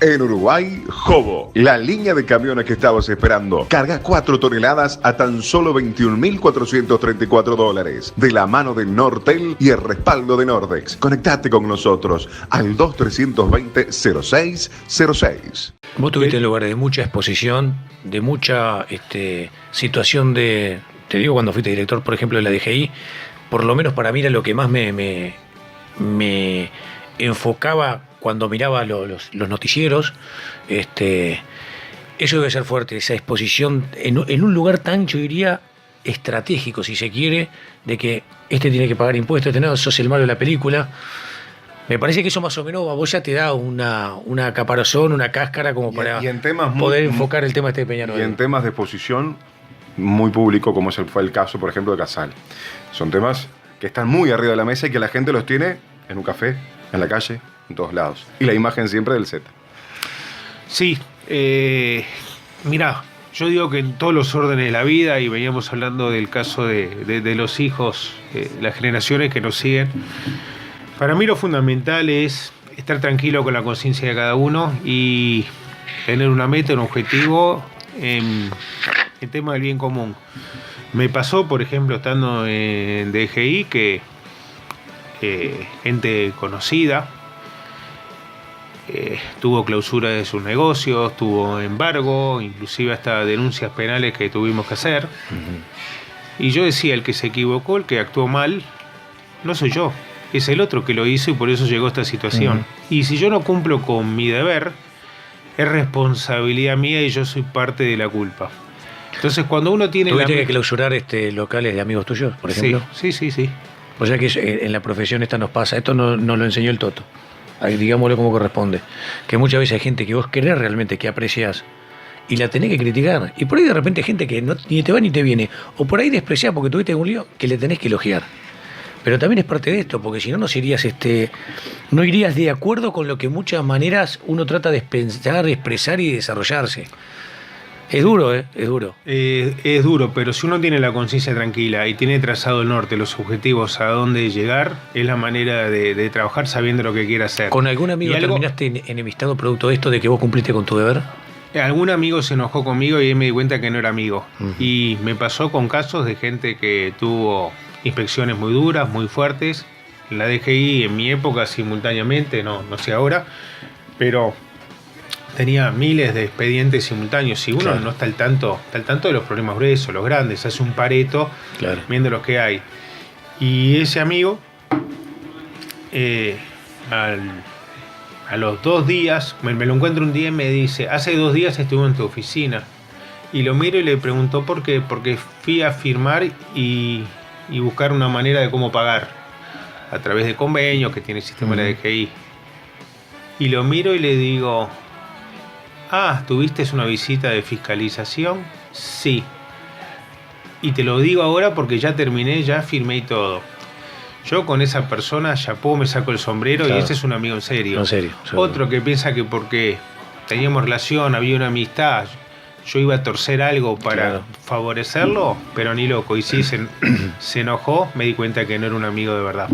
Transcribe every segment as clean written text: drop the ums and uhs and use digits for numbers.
En Uruguay, Jobo, la línea de camiones que estabas esperando. Carga 4 toneladas a tan solo $21.434. De la mano de Nortel y el respaldo de Nordex. Conectate con nosotros al 2320-0606. Vos tuviste lugares de mucha exposición, de mucha situación de... Te digo, cuando fuiste director, por ejemplo, de la DGI, por lo menos para mí era lo que más me enfocaba cuando miraba los noticieros. Eso debe ser fuerte, esa exposición en un lugar tan, yo diría, estratégico, si se quiere, de que tiene que pagar impuestos, sos el malo de la película. Me parece que eso más o menos a vos ya te da una caparazón, una cáscara como para poder enfocar el tema de Peñarol. Y en temas de exposición muy público, como fue el caso, por ejemplo, de Casal. Son temas que están muy arriba de la mesa y que la gente los tiene en un café, en la calle, en todos lados. Y la imagen siempre del Z. Sí, mirá, yo digo que en todos los órdenes de la vida, y veníamos hablando del caso de los hijos, las generaciones que nos siguen, para mí lo fundamental es estar tranquilo con la conciencia de cada uno y tener una meta, un objetivo en tema del bien común. Me pasó, por ejemplo, estando en DGI, que gente conocida tuvo clausura de sus negocios, tuvo embargo, inclusive hasta denuncias penales que tuvimos que hacer. Uh-huh. Y yo decía, el que se equivocó, el que actuó mal, no soy yo, es el otro que lo hizo y por eso llegó a esta situación. Uh-huh. Y si yo no cumplo con mi deber, es responsabilidad mía y yo soy parte de la culpa. Entonces, cuando uno tiene... ¿Tuviste que clausurar locales de amigos tuyos, por ejemplo? Sí. O sea que en la profesión esta nos pasa. Esto nos lo enseñó el Toto. Ahí, digámoslo como corresponde. Que muchas veces hay gente que vos querés realmente, que apreciás, y la tenés que criticar. Y por ahí de repente hay gente que ni te va ni te viene. O por ahí despreciás porque tuviste un lío que le tenés que elogiar. Pero también es parte de esto, porque si no, no irías de acuerdo con lo que muchas maneras uno trata de pensar, expresar y desarrollarse. Es duro, es duro. Es duro, pero si uno tiene la conciencia tranquila y tiene trazado el norte, los objetivos a dónde llegar, es la manera de trabajar sabiendo lo que quiere hacer. ¿Con algún amigo terminaste enemistado producto de esto de que vos cumpliste con tu deber? Algún amigo se enojó conmigo y ahí me di cuenta que no era amigo. Uh-huh. Y me pasó con casos de gente que tuvo inspecciones muy duras, muy fuertes. En la DGI en mi época simultáneamente, no sé ahora, pero tenía miles de expedientes simultáneos. Si uno no está al tanto de los problemas gruesos, los grandes, hace un pareto viendo los que hay. Y ese amigo, a los 2 días, me lo encuentro un día y me dice, hace 2 días estuve en tu oficina. Y lo miro y le pregunto por qué. Porque fui a firmar y buscar una manera de cómo pagar a través de convenios que tiene el sistema de la DGI. Y lo miro y le digo, ¿tuviste una visita de fiscalización? Sí. Y te lo digo ahora porque ya terminé, ya firmé y todo. Yo con esa persona, chapó, me saco el sombrero, y ese es un amigo en serio. En serio. Otro que piensa que porque teníamos relación, había una amistad, yo iba a torcer algo para favorecerlo, pero ni loco. Y sí, se enojó, me di cuenta que no era un amigo de verdad.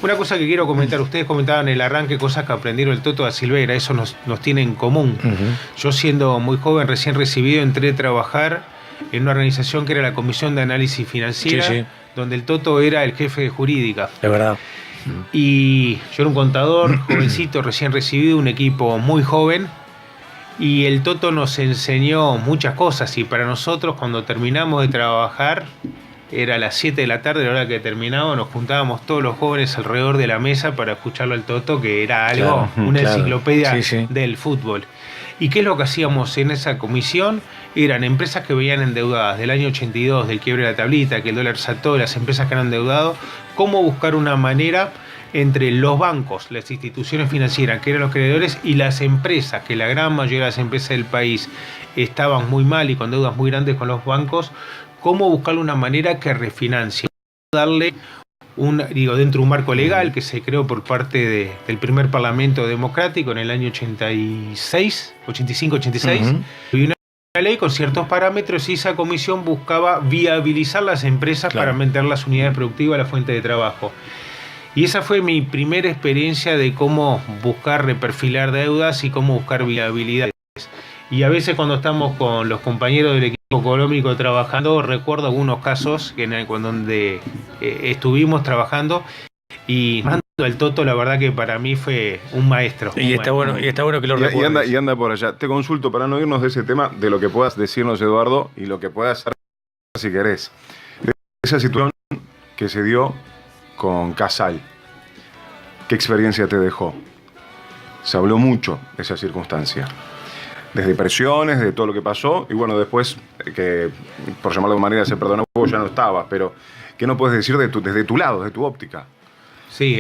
Una cosa que quiero comentar, ustedes comentaban en el arranque cosas que aprendieron el Toto da Silveira, eso nos tiene en común. Uh-huh. Yo siendo muy joven, recién recibido, entré a trabajar en una organización que era la Comisión de Análisis Financiera, donde el Toto era el jefe de jurídica. Es verdad. Y yo era un contador, jovencito, recién recibido, un equipo muy joven, y el Toto nos enseñó muchas cosas, y para nosotros cuando terminamos de trabajar, era a las 7 de la tarde, la hora que terminábamos, nos juntábamos todos los jóvenes alrededor de la mesa para escucharlo al Toto, que era algo, una enciclopedia del fútbol. ¿Y qué es lo que hacíamos en esa comisión? Eran empresas que venían endeudadas del año 82, del quiebre de la tablita, que el dólar saltó, las empresas que han endeudado, cómo buscar una manera entre los bancos, las instituciones financieras, que eran los creadores, y las empresas, que la gran mayoría de las empresas del país estaban muy mal y con deudas muy grandes con los bancos, cómo buscar una manera que refinancie, darle dentro de un marco legal que se creó por parte del primer Parlamento Democrático en el año 85-86, y una ley con ciertos parámetros, y esa comisión buscaba viabilizar las empresas para aumentar las unidades productivas, la fuente de trabajo. Y esa fue mi primera experiencia de cómo buscar reperfilar deudas y cómo buscar viabilidades. Y a veces cuando estamos con los compañeros del equipo económico trabajando, recuerdo algunos casos donde estuvimos trabajando y el Toto, la verdad que para mí fue un maestro. Y está bueno que lo recuerdes. Y anda por allá. Te consulto para no irnos de ese tema, de lo que puedas decirnos, Eduardo, y lo que puedas hacer si querés. De esa situación que se dio con Casal, ¿qué experiencia te dejó? Se habló mucho de esa circunstancia. Desde presiones, de todo lo que pasó, y bueno, después, que por llamarlo de manera se perdonó, vos ya no estabas, pero ¿qué no puedes decir desde tu lado, desde tu óptica? Sí,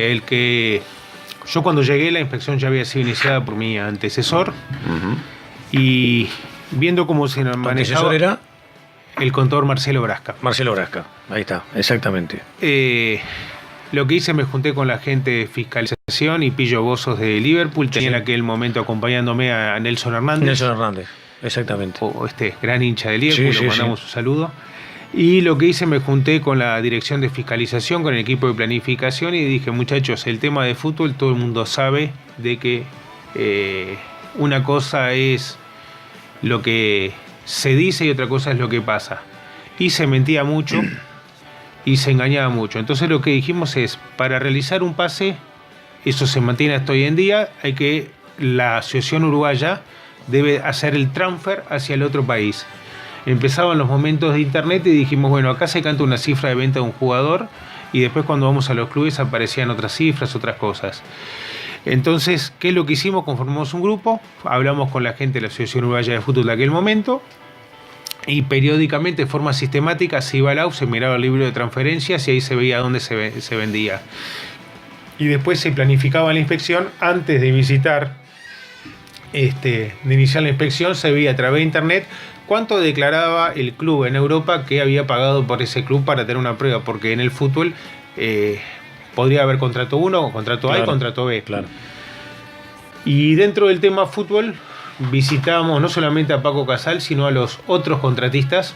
yo cuando llegué la inspección ya había sido iniciada por mi antecesor, y viendo cómo se manejaba... ¿Tu antecesor era? El contador Marcelo Brasca. Marcelo Brasca, ahí está, exactamente. Lo que hice, me junté con la gente de fiscalización y Pillo Bozos de Liverpool. Tenía en aquel momento acompañándome a Nelson Hernández. Nelson Hernández, exactamente. Gran hincha de Liverpool, le mandamos un saludo. Y lo que hice, me junté con la dirección de fiscalización, con el equipo de planificación y dije, muchachos, el tema de fútbol, todo el mundo sabe de que una cosa es lo que se dice y otra cosa es lo que pasa. Y se mentía mucho y se engañaba mucho. Entonces lo que dijimos es, para realizar un pase, eso se mantiene hasta hoy en día, la Asociación Uruguaya debe hacer el transfer hacia el otro país. Empezaban los momentos de internet y dijimos, bueno, acá se canta una cifra de venta de un jugador y después cuando vamos a los clubes aparecían otras cifras, otras cosas. Entonces, ¿qué es lo que hicimos? Conformamos un grupo, hablamos con la gente de la Asociación Uruguaya de Fútbol de aquel momento y periódicamente, de forma sistemática, se iba al AUF, se miraba el libro de transferencias y ahí se veía dónde se vendía. Y después se planificaba la inspección. Antes de iniciar la inspección, se veía a través de internet cuánto declaraba el club en Europa que había pagado por ese club para tener una prueba, porque en el fútbol podría haber contrato 1, contrato A y contrato B. Claro. Y dentro del tema fútbol visitamos no solamente a Paco Casal, sino a los otros contratistas.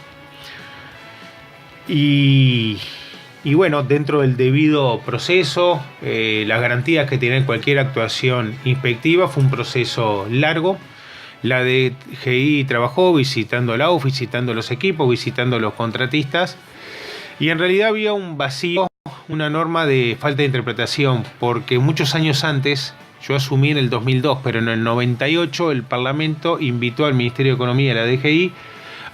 Y bueno, dentro del debido proceso, las garantías que tiene cualquier actuación inspectiva, fue un proceso largo. La DGI trabajó visitando la AUF, visitando los equipos, visitando los contratistas. Y en realidad había un vacío, una norma de falta de interpretación, porque muchos años antes, yo asumí en el 2002, pero en el 98 el Parlamento invitó al Ministerio de Economía y a la DGI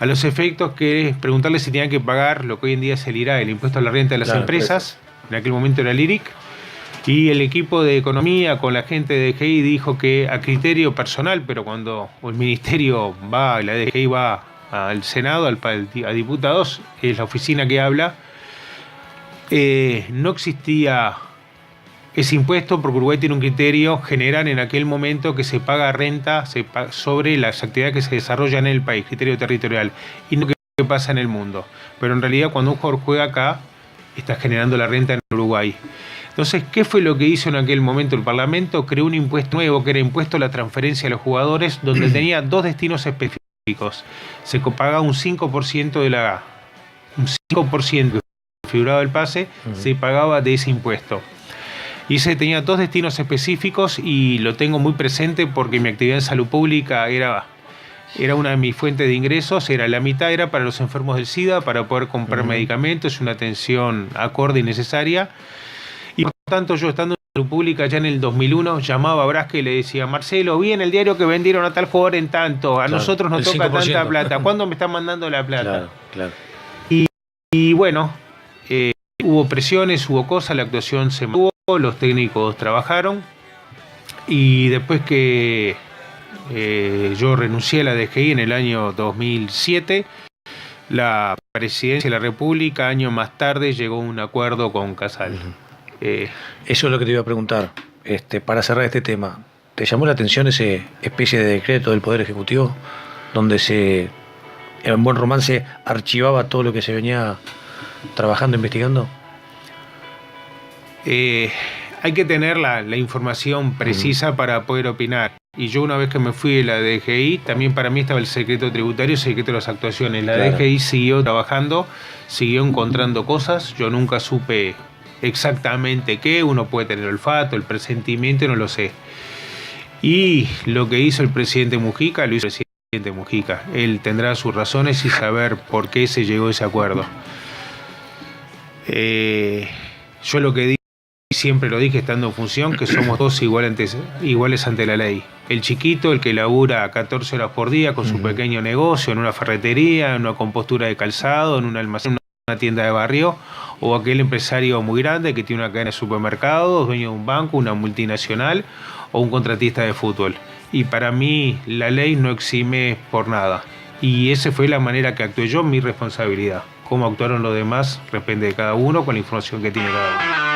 a los efectos que preguntarle si tenían que pagar lo que hoy en día es el IRA, el impuesto a la renta de las empresas, en aquel momento era el IRIC, y el equipo de Economía con la gente de DGI dijo que a criterio personal, pero cuando el Ministerio va, la DGI va al Senado, a diputados, es la oficina que habla, no existía ese impuesto porque Uruguay tiene un criterio general en aquel momento que se paga renta sobre las actividades que se desarrollan en el país, criterio territorial, y no que pasa en el mundo. Pero en realidad cuando un jugador juega acá, está generando la renta en Uruguay. Entonces, ¿qué fue lo que hizo en aquel momento el Parlamento? Creó un impuesto nuevo que era impuesto a la transferencia a los jugadores, donde tenía dos destinos específicos. Se pagaba un 5% un 5% figurado del pase, se pagaba de ese impuesto. Y ese tenía dos destinos específicos y lo tengo muy presente porque mi actividad en salud pública era una de mis fuentes de ingresos. La mitad era para los enfermos del SIDA, para poder comprar medicamentos, una atención acorde y necesaria. Y por tanto, yo estando en salud pública ya en el 2001, llamaba a Brasca y le decía, Marcelo, vi en el diario que vendieron a tal jugador en tanto, a nosotros nos toca 5%. Tanta plata, ¿cuándo me están mandando la plata? Claro. Y bueno, hubo presiones, hubo cosas, la actuación se mantuvo, los técnicos trabajaron y después que yo renuncié a la DGI en el año 2007, la Presidencia de la República, años más tarde, llegó a un acuerdo con Casal. Eso es lo que te iba a preguntar. Para cerrar este tema, ¿te llamó la atención ese especie de decreto del Poder Ejecutivo donde en buen romance archivaba todo lo que se venía trabajando, investigando? Hay que tener la información precisa para poder opinar. Y yo una vez que me fui de la DGI, también para mí estaba el secreto tributario, el secreto de las actuaciones. La DGI siguió trabajando, siguió encontrando cosas. Yo nunca supe exactamente qué, uno puede tener el olfato, el presentimiento, no lo sé. Y lo que hizo el presidente Mujica, lo hizo el presidente Mujica. Él tendrá sus razones y saber por qué se llegó a ese acuerdo. Yo lo que digo, siempre lo dije estando en función, que somos todos iguales ante la ley. El chiquito, el que labura 14 horas por día con su pequeño negocio, en una ferretería, en una compostura de calzado, en un almacén, en una tienda de barrio, o aquel empresario muy grande que tiene una cadena de supermercados, dueño de un banco, una multinacional o un contratista de fútbol. Y para mí la ley no exime por nada. Y esa fue la manera que actué yo, mi responsabilidad. Cómo actuaron los demás depende de cada uno con la información que tiene cada uno.